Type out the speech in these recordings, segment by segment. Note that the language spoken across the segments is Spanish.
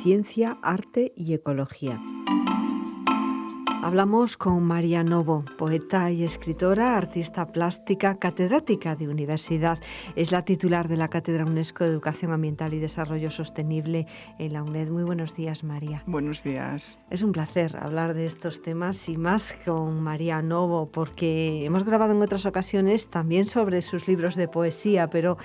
ciencia, arte y ecología. Hablamos con María Novo, poeta y escritora, artista plástica, catedrática de universidad. Es la titular de la Cátedra UNESCO de Educación Ambiental y Desarrollo Sostenible en la UNED. Muy buenos días, María. Buenos días. Es un placer hablar de estos temas y más con María Novo, porque hemos grabado en otras ocasiones también sobre sus libros de poesía, pero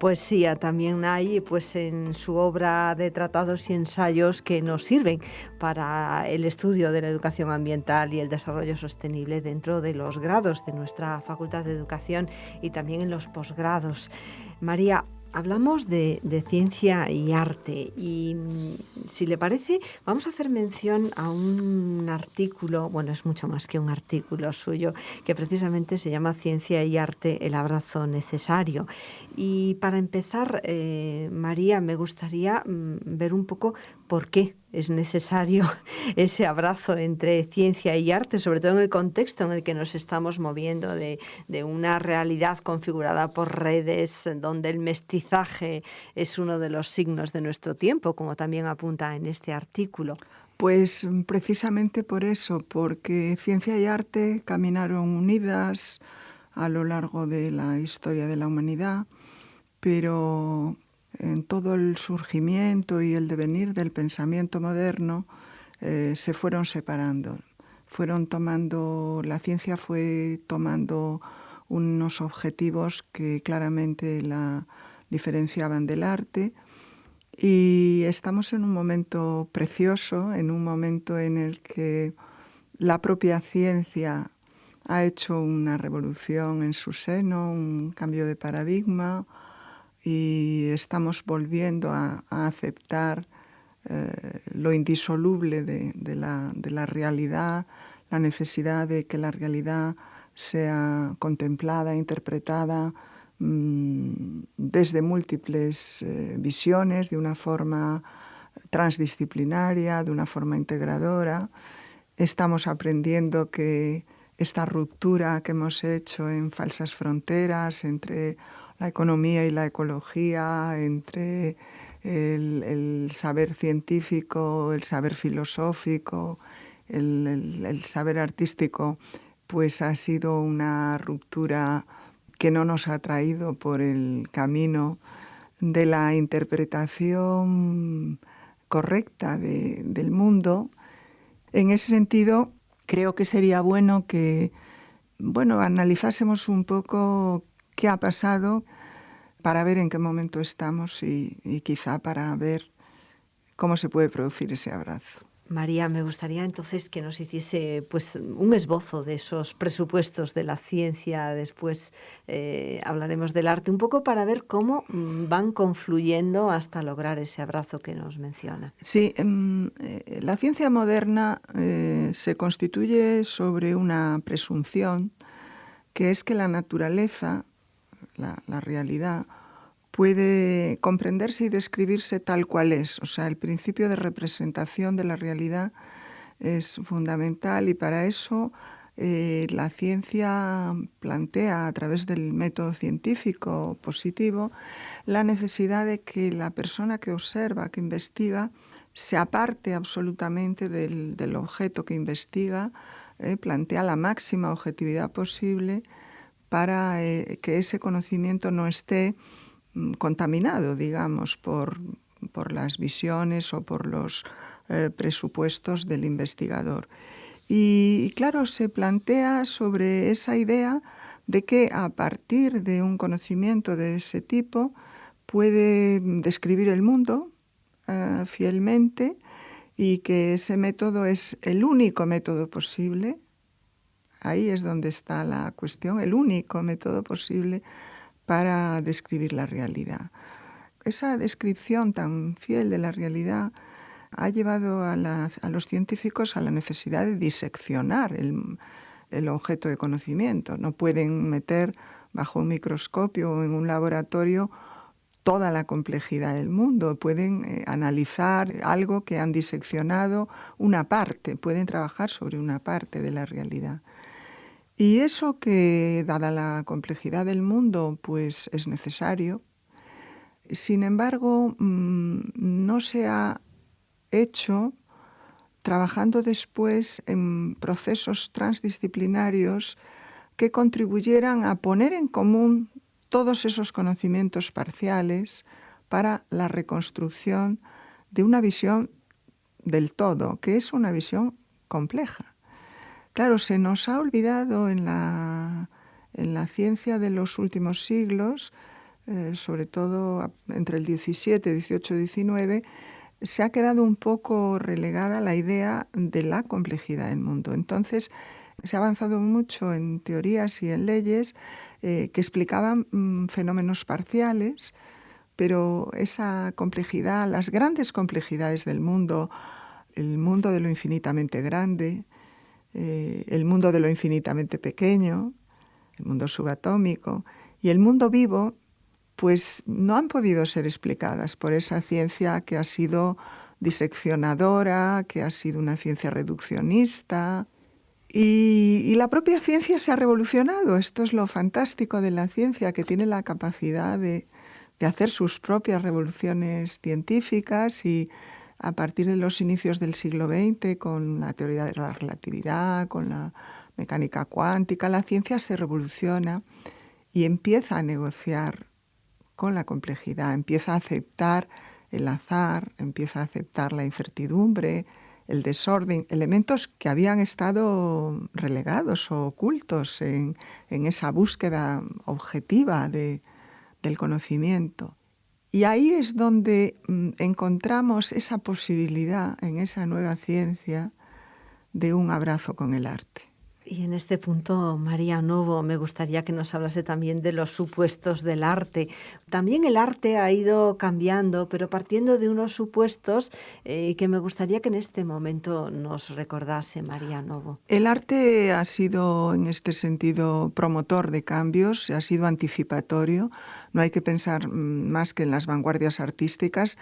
poesía también hay pues en su obra de tratados y ensayos que nos sirven para el estudio de la educación ambiental y el desarrollo sostenible dentro de los grados de nuestra Facultad de Educación y también en los posgrados. María, hablamos de ciencia y arte y, si le parece, vamos a hacer mención a un artículo, bueno, es mucho más que un artículo suyo, que precisamente se llama Ciencia y arte, el abrazo necesario. Y para empezar, María, me gustaría ver un poco por qué es necesario ese abrazo entre ciencia y arte, sobre todo en el contexto en el que nos estamos moviendo de una realidad configurada por redes, donde el mestizaje es uno de los signos de nuestro tiempo, como también apunta en este artículo. Pues precisamente por eso, porque ciencia y arte caminaron unidas a lo largo de la historia de la humanidad, pero en todo el surgimiento y el devenir del pensamiento moderno se fueron separando. La ciencia fue tomando unos objetivos que claramente la diferenciaban del arte, y estamos en un momento precioso, en un momento en el que la propia ciencia ha hecho una revolución en su seno, un cambio de paradigma, y estamos volviendo a aceptar lo indisoluble de la realidad, la necesidad de que la realidad sea contemplada, interpretada desde múltiples visiones, de una forma transdisciplinaria, de una forma integradora. Estamos aprendiendo que esta ruptura que hemos hecho en falsas fronteras entre la economía y la ecología, entre el saber científico, el saber filosófico, el saber artístico, pues ha sido una ruptura que no nos ha traído por el camino de la interpretación correcta del mundo. En ese sentido, creo que sería bueno que analizásemos un poco qué ha pasado para ver en qué momento estamos y quizá para ver cómo se puede producir ese abrazo. María, me gustaría entonces que nos hiciese pues un esbozo de esos presupuestos de la ciencia. Después hablaremos del arte un poco para ver cómo van confluyendo hasta lograr ese abrazo que nos menciona. Sí, la ciencia moderna se constituye sobre una presunción, que es que la naturaleza, la realidad, puede comprenderse y describirse tal cual es. O sea, el principio de representación de la realidad es fundamental, y para eso la ciencia plantea, a través del método científico positivo, la necesidad de que la persona que observa, que investiga, se aparte absolutamente del objeto que investiga, plantea la máxima objetividad posible para que ese conocimiento no esté contaminado, digamos, por las visiones o por los presupuestos del investigador. Y claro, se plantea sobre esa idea de que a partir de un conocimiento de ese tipo puede describir el mundo fielmente, y que ese método es el único método posible. Ahí es donde está la cuestión, el único método posible para describir la realidad. Esa descripción tan fiel de la realidad ha llevado a los científicos a la necesidad de diseccionar el objeto de conocimiento. No pueden meter bajo un microscopio o en un laboratorio toda la complejidad del mundo. Pueden analizar algo que han diseccionado, una parte, pueden trabajar sobre una parte de la realidad. Y eso, que dada la complejidad del mundo, pues es necesario, Sin embargo, no se ha hecho trabajando después en procesos transdisciplinarios que contribuyeran a poner en común todos esos conocimientos parciales para la reconstrucción de una visión del todo, que es una visión compleja. Claro, se nos ha olvidado en la ciencia de los últimos siglos, sobre todo entre el 17, 18, 19, se ha quedado un poco relegada la idea de la complejidad del mundo. Entonces, se ha avanzado mucho en teorías y en leyes que explicaban fenómenos parciales, pero esa complejidad, las grandes complejidades del mundo, el mundo de lo infinitamente grande, el mundo de lo infinitamente pequeño, el mundo subatómico y el mundo vivo, pues no han podido ser explicadas por esa ciencia que ha sido diseccionadora, que ha sido una ciencia reduccionista. Y la propia ciencia se ha revolucionado. Esto es lo fantástico de la ciencia, que tiene la capacidad de hacer sus propias revoluciones científicas, y a partir de los inicios del siglo XX, con la teoría de la relatividad, con la mecánica cuántica, la ciencia se revoluciona y empieza a negociar con la complejidad, empieza a aceptar el azar, empieza a aceptar la incertidumbre, el desorden, elementos que habían estado relegados o ocultos en esa búsqueda objetiva del conocimiento. Y ahí es donde encontramos esa posibilidad en esa nueva ciencia de un abrazo con el arte. Y en este punto, María Novo, me gustaría que nos hablase también de los supuestos del arte. También el arte ha ido cambiando, pero partiendo de unos supuestos que me gustaría que en este momento nos recordase, María Novo. El arte ha sido, en este sentido, promotor de cambios, ha sido anticipatorio. No hay que pensar más que en las vanguardias artísticas,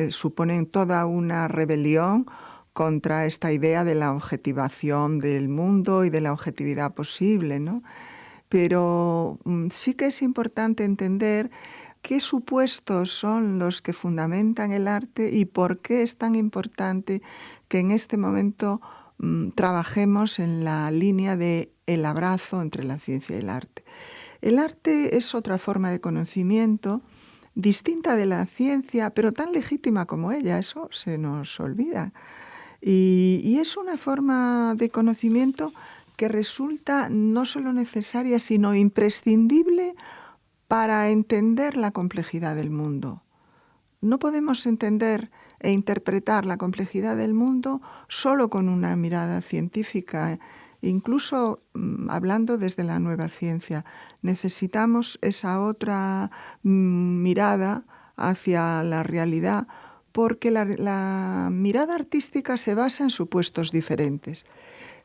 suponen toda una rebelión contra esta idea de la objetivación del mundo y de la objetividad posible, ¿no? Pero sí que es importante entender qué supuestos son los que fundamentan el arte y por qué es tan importante que en este momento trabajemos en la línea de el abrazo entre la ciencia y el arte. El arte es otra forma de conocimiento distinta de la ciencia, pero tan legítima como ella, eso se nos olvida. Y es una forma de conocimiento que resulta no solo necesaria, sino imprescindible para entender la complejidad del mundo. No podemos entender e interpretar la complejidad del mundo solo con una mirada científica, incluso hablando desde la nueva ciencia. Necesitamos esa otra mirada hacia la realidad, porque la mirada artística se basa en supuestos diferentes.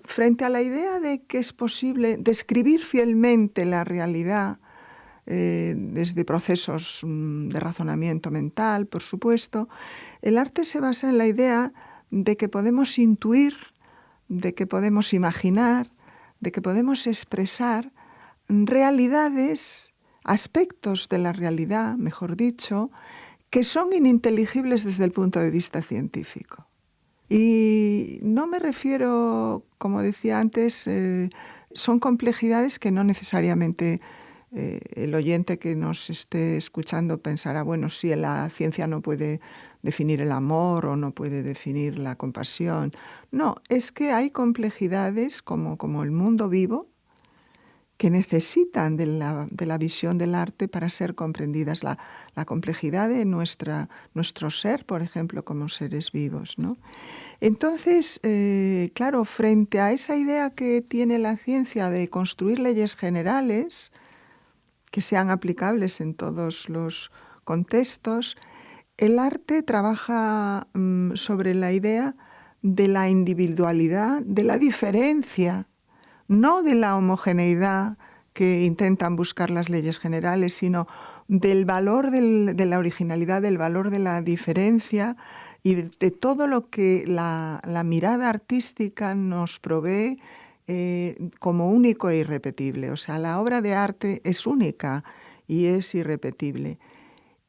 Frente a la idea de que es posible describir fielmente la realidad desde procesos de razonamiento mental, por supuesto, el arte se basa en la idea de que podemos intuir, de que podemos imaginar, de que podemos expresar realidades, aspectos de la realidad, mejor dicho, que son ininteligibles desde el punto de vista científico. Y no me refiero, como decía antes, son complejidades que no necesariamente el oyente que nos esté escuchando pensará, bueno, sí, la ciencia no puede definir el amor o no puede definir la compasión. No, es que hay complejidades como el mundo vivo que necesitan de la visión del arte para ser comprendidas, la complejidad de nuestro ser, por ejemplo, como seres vivos, ¿no? Entonces, claro, frente a esa idea que tiene la ciencia de construir leyes generales que sean aplicables en todos los contextos, el arte trabaja sobre la idea de la individualidad, de la diferencia, no de la homogeneidad que intentan buscar las leyes generales, sino del valor de la originalidad, del valor de la diferencia y de todo lo que la mirada artística nos provee como único e irrepetible. O sea, la obra de arte es única y es irrepetible.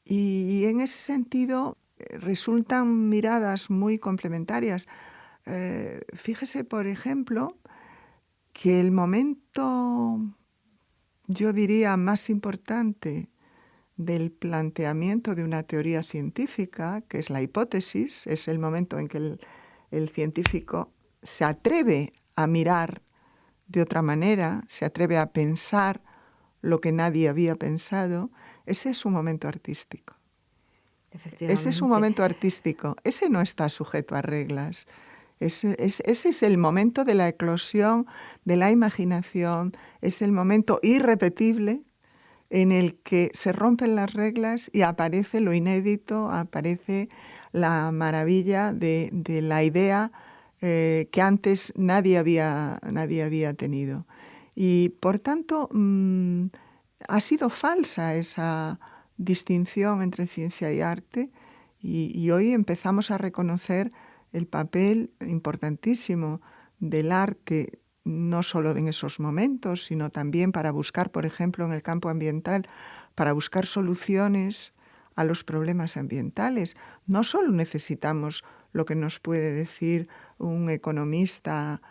Y en ese sentido resultan miradas muy complementarias. Fíjese, por ejemplo, que el momento, yo diría, más importante del planteamiento de una teoría científica, que es la hipótesis, es el momento en que el científico se atreve a mirar de otra manera, se atreve a pensar lo que nadie había pensado. Ese es un momento artístico. Ese es un Efectivamente. momento artístico. Ese no está sujeto a reglas. Ese es el momento de la eclosión de la imaginación, es el momento irrepetible en el que se rompen las reglas y aparece lo inédito, aparece la maravilla de la idea que antes nadie había tenido. Y por tanto, ha sido falsa esa distinción entre ciencia y arte, y hoy empezamos a reconocer el papel importantísimo del arte, no solo en esos momentos, sino también para buscar, por ejemplo, en el campo ambiental, para buscar soluciones a los problemas ambientales. No solo necesitamos lo que nos puede decir un economista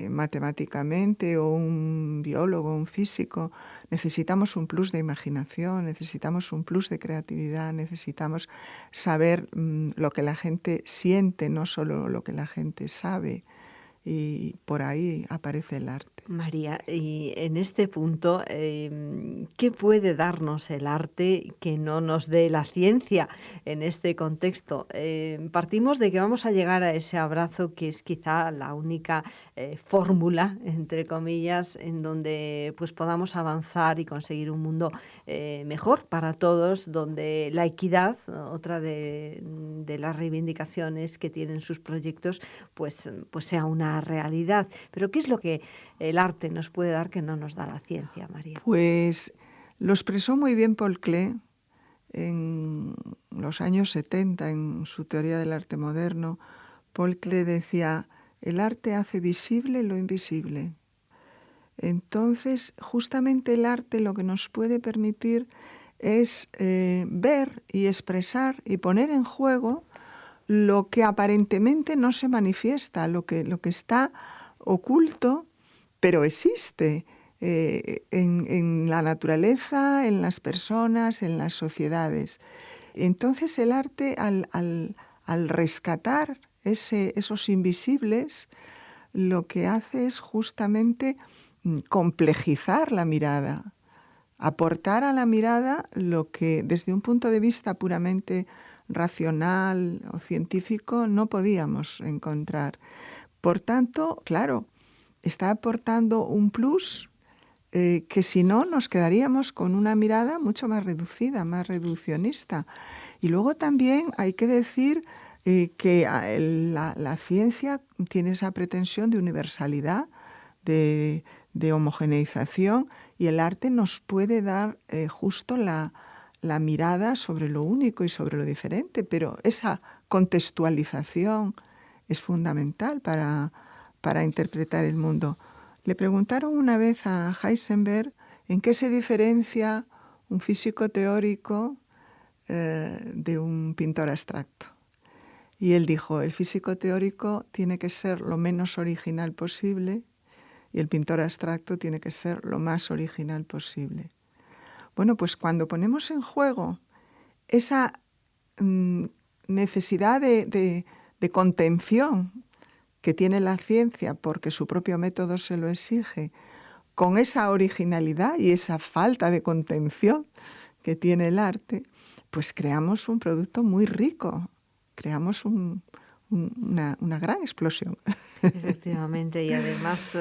matemáticamente, o un biólogo, un físico. Necesitamos un plus de imaginación, necesitamos un plus de creatividad, necesitamos saber lo que la gente siente, no solo lo que la gente sabe. Y por ahí aparece el arte. María, y en este punto, ¿qué puede darnos el arte que no nos dé la ciencia en este contexto? Partimos de que vamos a llegar a ese abrazo que es quizá la única fórmula, entre comillas, en donde pues podamos avanzar y conseguir un mundo mejor para todos, donde la equidad, otra de las reivindicaciones que tienen sus proyectos, pues sea una realidad. Pero ¿qué es lo que el arte nos puede dar que no nos da la ciencia, María? Pues lo expresó muy bien Paul Klee en los años 70 en su teoría del arte moderno. Paul Klee decía: el arte hace visible lo invisible. Entonces, justamente el arte lo que nos puede permitir es ver y expresar y poner en juego lo que aparentemente no se manifiesta, lo que está oculto, pero existe en la naturaleza, en las personas, en las sociedades. Entonces el arte, al rescatar esos invisibles, lo que hace es justamente complejizar la mirada, aportar a la mirada lo que desde un punto de vista puramente racional o científico no podíamos encontrar. Por tanto, claro, está aportando un plus que si no nos quedaríamos con una mirada mucho más reducida, más reduccionista. Y luego también hay que decir que la ciencia tiene esa pretensión de universalidad, de homogeneización, y el arte nos puede dar justo la mirada sobre lo único y sobre lo diferente, pero esa contextualización es fundamental para interpretar el mundo. Le preguntaron una vez a Heisenberg en qué se diferencia un físico teórico de un pintor abstracto. Y él dijo: el físico teórico tiene que ser lo menos original posible y el pintor abstracto tiene que ser lo más original posible. Bueno, pues cuando ponemos en juego esa necesidad de contención que tiene la ciencia, porque su propio método se lo exige, con esa originalidad y esa falta de contención que tiene el arte, pues creamos un producto muy rico, creamos una gran explosión. Efectivamente, y además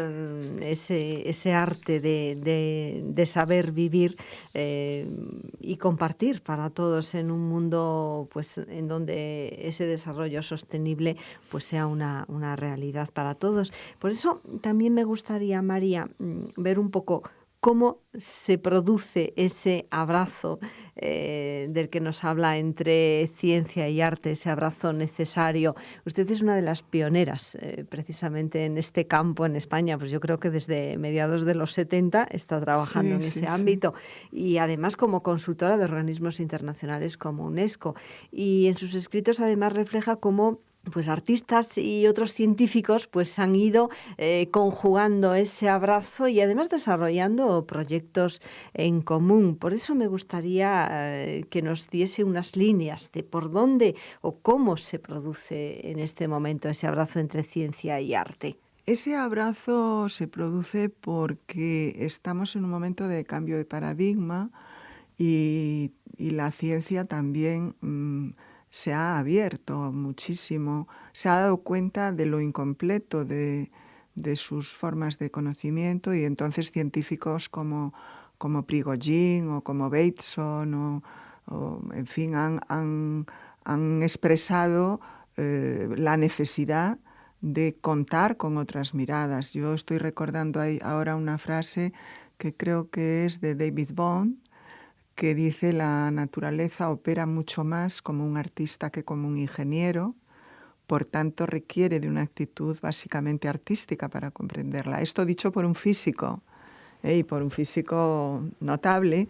ese arte de saber vivir y compartir para todos en un mundo pues en donde ese desarrollo sostenible pues sea una realidad para todos. Por eso también me gustaría, María, ver un poco cómo se produce ese abrazo del que nos habla entre ciencia y arte, ese abrazo necesario. Usted es una de las pioneras precisamente en este campo en España, pues yo creo que desde mediados de los 70 está trabajando en ese ámbito y además como consultora de organismos internacionales como UNESCO. Y en sus escritos además refleja cómo pues artistas y otros científicos pues han ido conjugando ese abrazo y además desarrollando proyectos en común. Por eso me gustaría que nos diese unas líneas de por dónde o cómo se produce en este momento ese abrazo entre ciencia y arte. Ese abrazo se produce porque estamos en un momento de cambio de paradigma y la ciencia también se ha abierto muchísimo, se ha dado cuenta de lo incompleto de sus formas de conocimiento y entonces científicos como Prigogine o como Bateson o en fin, han expresado la necesidad de contar con otras miradas. Yo estoy recordando ahora una frase que creo que es de David Bond, que dice: la naturaleza opera mucho más como un artista que como un ingeniero, por tanto requiere de una actitud básicamente artística para comprenderla. Esto dicho por un físico, y por un físico notable,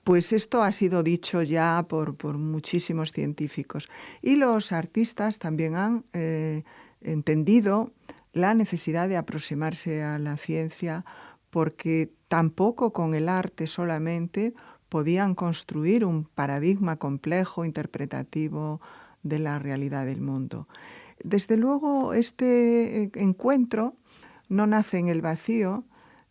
pues esto ha sido dicho ya por muchísimos científicos. Y los artistas también han entendido la necesidad de aproximarse a la ciencia, porque tampoco con el arte solamente podían construir un paradigma complejo, interpretativo de la realidad del mundo. Desde luego, este encuentro no nace en el vacío,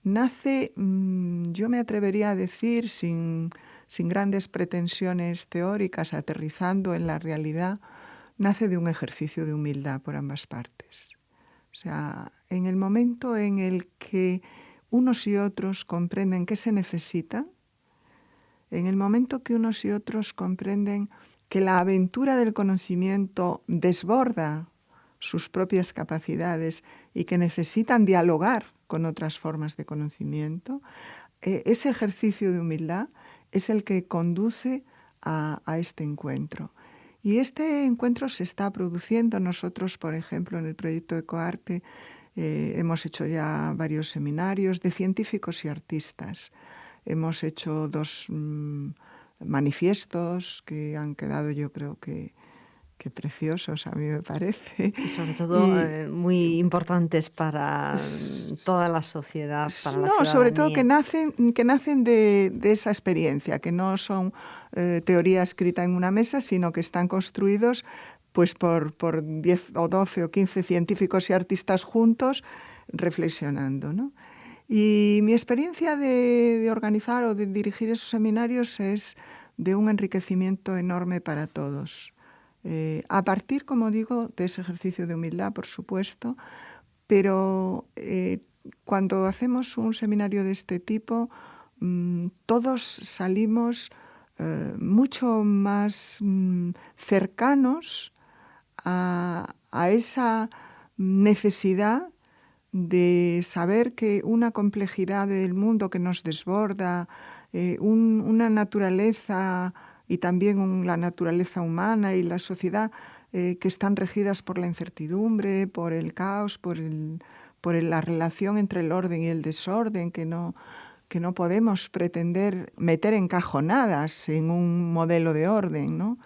nace, yo me atrevería a decir, sin grandes pretensiones teóricas, aterrizando en la realidad, nace de un ejercicio de humildad por ambas partes. O sea, en el momento en el que unos y otros comprenden qué se necesita, en el momento que unos y otros comprenden que la aventura del conocimiento desborda sus propias capacidades y que necesitan dialogar con otras formas de conocimiento, ese ejercicio de humildad es el que conduce a este encuentro. Y este encuentro se está produciendo. Nosotros, por ejemplo, en el proyecto Ecoarte hemos hecho ya varios seminarios de científicos y artistas. Hemos hecho 2 manifiestos que han quedado, yo creo que preciosos, a mí me parece. Y sobre todo muy importantes para toda la sociedad, para la ciudadanía. Sobre todo que nacen de esa experiencia, que no son teoría escrita en una mesa, sino que están construidos pues por 10 o 12 o 15 científicos y artistas juntos reflexionando, ¿no? Y mi experiencia de organizar o de dirigir esos seminarios es de un enriquecimiento enorme para todos. A partir, como digo, de ese ejercicio de humildad, por supuesto, pero cuando hacemos un seminario de este tipo, todos salimos mucho más cercanos a esa necesidad de saber que una complejidad del mundo que nos desborda, una naturaleza y también la naturaleza humana y la sociedad que están regidas por la incertidumbre, por el caos, por la relación entre el orden y el desorden, que no podemos pretender meter encajonadas en un modelo de orden, ¿no?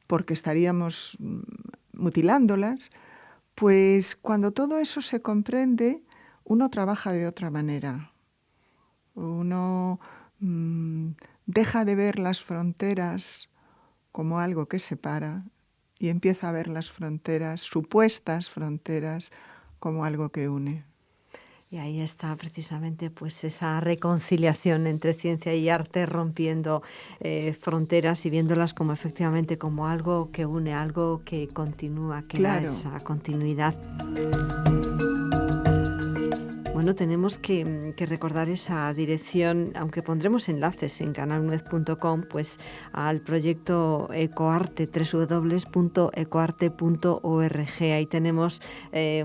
Porque estaríamos mutilándolas. Pues cuando todo eso se comprende, uno trabaja de otra manera. Uno deja de ver las fronteras como algo que separa y empieza a ver las fronteras, supuestas fronteras, como algo que une. Y ahí está precisamente pues esa reconciliación entre ciencia y arte, rompiendo fronteras y viéndolas como efectivamente como algo que une, algo que continúa, que da esa continuidad. Bueno, tenemos que recordar esa dirección, aunque pondremos enlaces en canalnuez.com, pues al proyecto Ecoarte, www.ecoarte.org. Ahí tenemos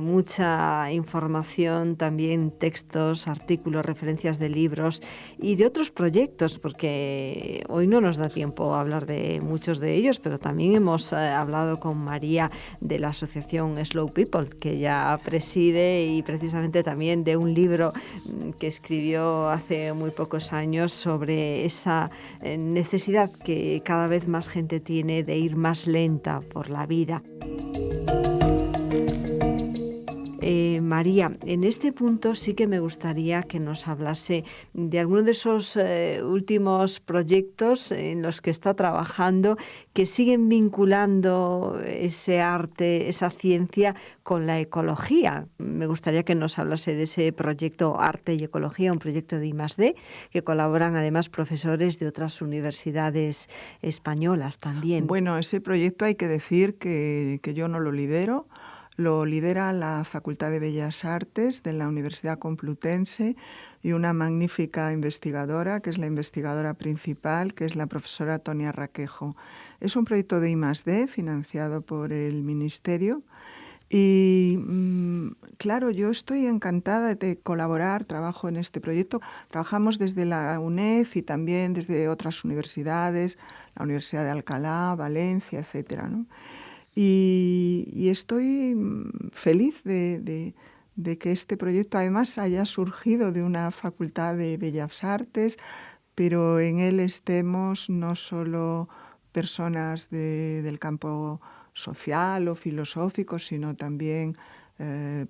mucha información, también textos, artículos, referencias de libros y de otros proyectos, porque hoy no nos da tiempo a hablar de muchos de ellos, pero también hemos hablado con María de la asociación Slow People, que ya preside, y precisamente también de un libro que escribió hace muy pocos años sobre esa necesidad que cada vez más gente tiene de ir más lenta por la vida. María, en este punto sí que me gustaría que nos hablase de alguno de esos últimos proyectos en los que está trabajando, que siguen vinculando ese arte, esa ciencia con la ecología. Me gustaría que nos hablase de ese proyecto Arte y Ecología, un proyecto de I+D, que colaboran además profesores de otras universidades españolas también. Bueno, ese proyecto hay que decir que yo no lo lidero. Lo lidera la Facultad de Bellas Artes de la Universidad Complutense y una magnífica investigadora, que es la investigadora principal, que es la profesora Tonia Raquejo. Es un proyecto de I+D financiado por el Ministerio y, claro, yo estoy encantada de colaborar, trabajo en este proyecto. Trabajamos desde la UNED y también desde otras universidades, la Universidad de Alcalá, Valencia, etcétera, ¿no? Y estoy feliz de que este proyecto además haya surgido de una facultad de Bellas Artes, pero en él estemos no solo personas del campo social o filosófico, sino también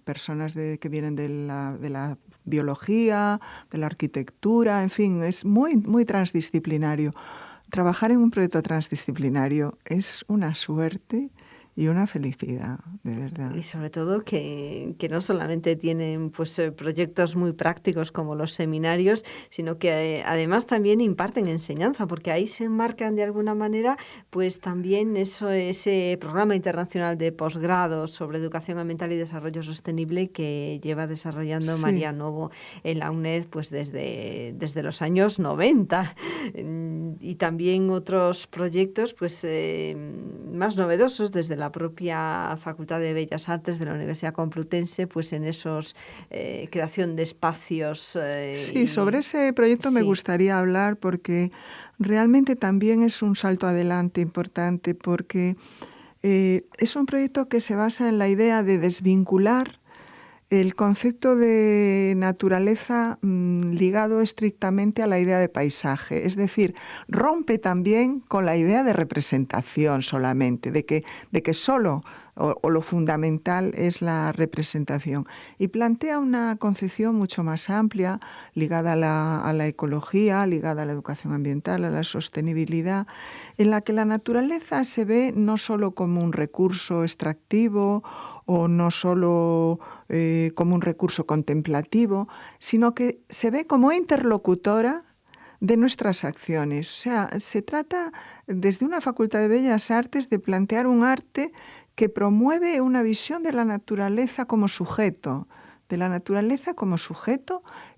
personas que vienen de la biología, de la arquitectura, en fin, es muy, muy transdisciplinario. Trabajar en un proyecto transdisciplinario es una suerte y una felicidad, de verdad. Y sobre todo que no solamente tienen pues proyectos muy prácticos como los seminarios, sino que además también imparten enseñanza, porque ahí se enmarcan de alguna manera pues también ese programa internacional de posgrado sobre educación ambiental y desarrollo sostenible que lleva desarrollando Sí. María Novo en la UNED pues desde los años 90. Y también otros proyectos pues más novedosos desde la propia Facultad de Bellas Artes de la Universidad Complutense, pues en esos creación de espacios. Sí, sobre ese proyecto me gustaría hablar porque realmente también es un salto adelante importante, porque es un proyecto que se basa en la idea de desvincular el concepto de naturaleza ligado estrictamente a la idea de paisaje, es decir, rompe también con la idea de representación solamente, de que solo o lo fundamental es la representación, y plantea una concepción mucho más amplia ligada a la ecología, ligada a la educación ambiental, a la sostenibilidad, en la que la naturaleza se ve no solo como un recurso extractivo o no solo como un recurso contemplativo, sino que se ve como interlocutora de nuestras acciones. O sea, se trata desde una Facultad de Bellas Artes de plantear un arte que promueve una visión de la naturaleza como sujeto,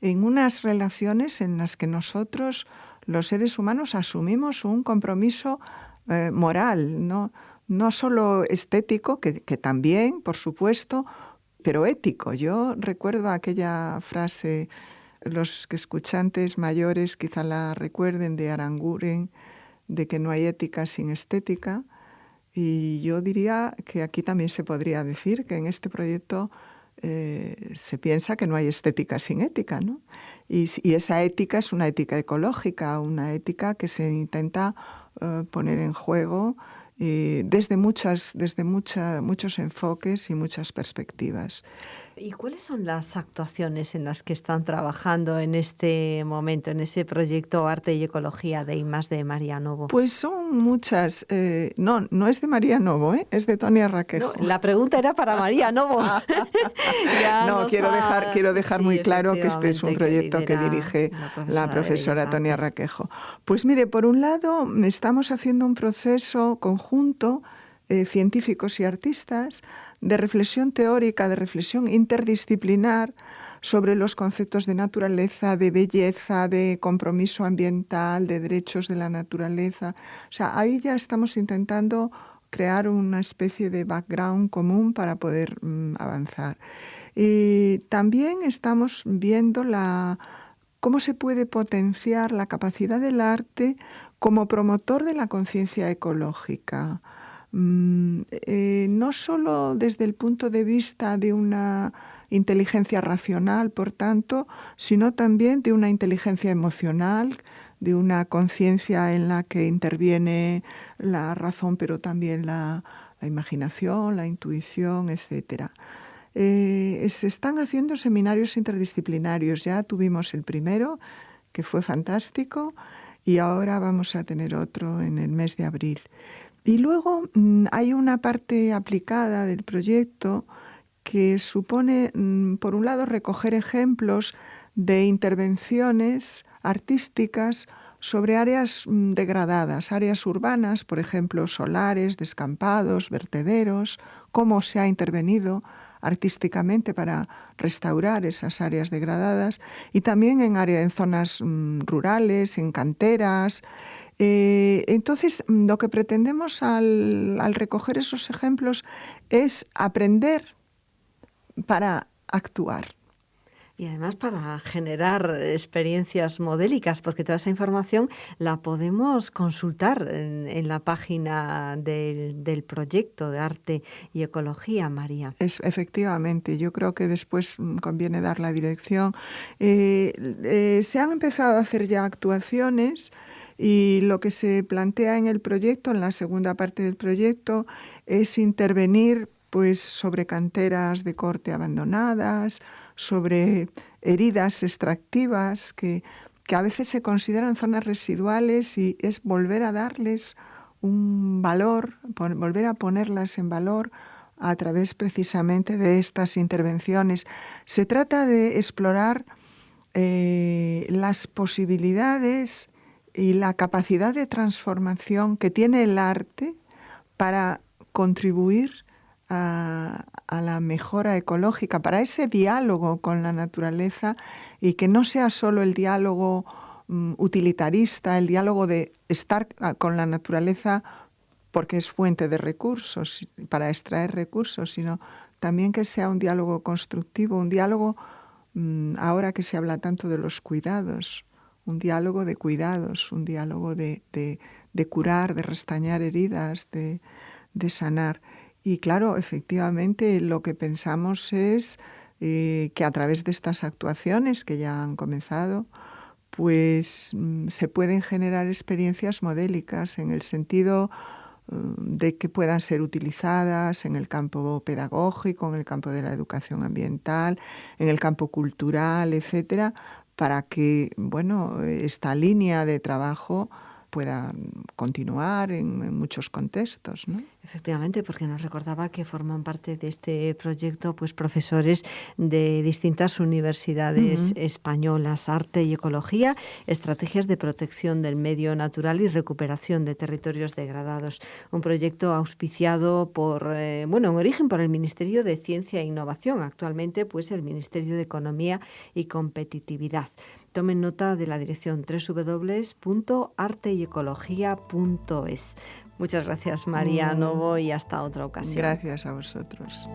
en unas relaciones en las que nosotros, los seres humanos, asumimos un compromiso moral, no solo estético, que también, por supuesto, pero ético. Yo recuerdo aquella frase, los escuchantes mayores quizá la recuerden, de Aranguren, de que no hay ética sin estética. Y yo diría que aquí también se podría decir que en este proyecto se piensa que no hay estética sin ética, ¿no? Y esa ética es una ética ecológica, una ética que se intenta poner en juego desde muchos enfoques y muchas perspectivas. ¿Y cuáles son las actuaciones en las que están trabajando en este momento, en ese proyecto Arte y Ecología de I+D María Novo? Pues son muchas. No es de María Novo, es de Tonia Raquejo. No, la pregunta era para María Novo. Quiero dejar muy claro que este es un proyecto que dirige la profesora Tonia Raquejo. Pues mire, por un lado estamos haciendo un proceso conjunto, científicos y artistas, de reflexión teórica, de reflexión interdisciplinar, sobre los conceptos de naturaleza, de belleza, de compromiso ambiental, de derechos de la naturaleza. O sea, ahí ya estamos intentando crear una especie de background común para poder avanzar. Y también estamos viendo cómo se puede potenciar la capacidad del arte como promotor de la conciencia ecológica. No solo desde el punto de vista de una inteligencia racional, por tanto, sino también de una inteligencia emocional, de una conciencia en la que interviene la razón, pero también la imaginación, la intuición, etc. Se están haciendo seminarios interdisciplinarios. Ya tuvimos el primero, que fue fantástico, y ahora vamos a tener otro en el mes de abril. Y luego hay una parte aplicada del proyecto que supone, por un lado, recoger ejemplos de intervenciones artísticas sobre áreas degradadas, áreas urbanas, por ejemplo, solares, descampados, vertederos, cómo se ha intervenido artísticamente para restaurar esas áreas degradadas, y también en zonas rurales, en canteras. Entonces, lo que pretendemos al recoger esos ejemplos es aprender para actuar. Y además para generar experiencias modélicas, porque toda esa información la podemos consultar en la página del proyecto de Arte y Ecología, María. Efectivamente, yo creo que después conviene dar la dirección. Se han empezado a hacer ya actuaciones, y lo que se plantea en el proyecto, en la segunda parte del proyecto, es intervenir pues sobre canteras de corte abandonadas, sobre heridas extractivas que a veces se consideran zonas residuales, y es volver a darles un valor, volver a ponerlas en valor a través precisamente de estas intervenciones. Se trata de explorar las posibilidades y la capacidad de transformación que tiene el arte para contribuir a la mejora ecológica, para ese diálogo con la naturaleza, y que no sea solo el diálogo utilitarista, el diálogo de estar con la naturaleza porque es fuente de recursos, para extraer recursos, sino también que sea un diálogo constructivo, un diálogo, ahora que se habla tanto de los cuidados, un diálogo de cuidados, un diálogo de curar, de restañar heridas, de sanar. Y claro, efectivamente, lo que pensamos es que a través de estas actuaciones que ya han comenzado, pues se pueden generar experiencias modélicas en el sentido de que puedan ser utilizadas en el campo pedagógico, en el campo de la educación ambiental, en el campo cultural, etcétera, para que, esta línea de trabajo pueda continuar en muchos contextos, ¿no? Efectivamente, porque nos recordaba que forman parte de este proyecto pues profesores de distintas universidades españolas, Arte y Ecología, estrategias de protección del medio natural y recuperación de territorios degradados. Un proyecto auspiciado en origen por el Ministerio de Ciencia e Innovación, actualmente pues el Ministerio de Economía y Competitividad. Tomen nota de la dirección www.arteyecologia.es. Muchas gracias, María Novo, y hasta otra ocasión. Gracias a vosotros.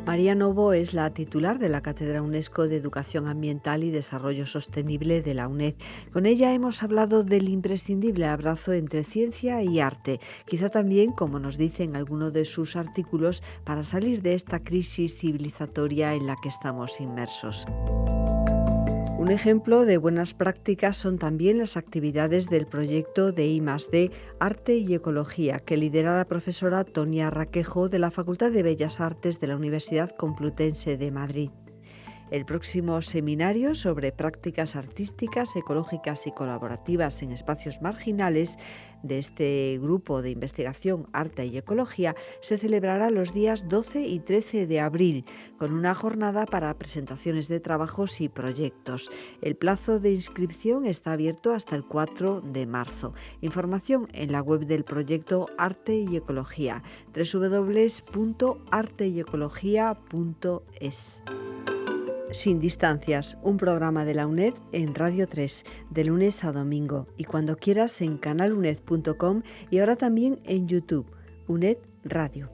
María Novo es la titular de la Cátedra UNESCO de Educación Ambiental y Desarrollo Sostenible de la UNED. Con ella hemos hablado del imprescindible abrazo entre ciencia y arte, quizá también, como nos dice en alguno de sus artículos, para salir de esta crisis civilizatoria en la que estamos inmersos. Un ejemplo de buenas prácticas son también las actividades del proyecto de I+D Arte y Ecología, que lidera la profesora Tonia Raquejo de la Facultad de Bellas Artes de la Universidad Complutense de Madrid. El próximo seminario sobre prácticas artísticas, ecológicas y colaborativas en espacios marginales de este grupo de investigación Arte y Ecología se celebrará los días 12 y 13 de abril, con una jornada para presentaciones de trabajos y proyectos. El plazo de inscripción está abierto hasta el 4 de marzo. Información en la web del proyecto Arte y Ecología, www.arteyecologia.es. Sin distancias, un programa de la UNED en Radio 3, de lunes a domingo, y cuando quieras en canaluned.com y ahora también en YouTube, UNED Radio.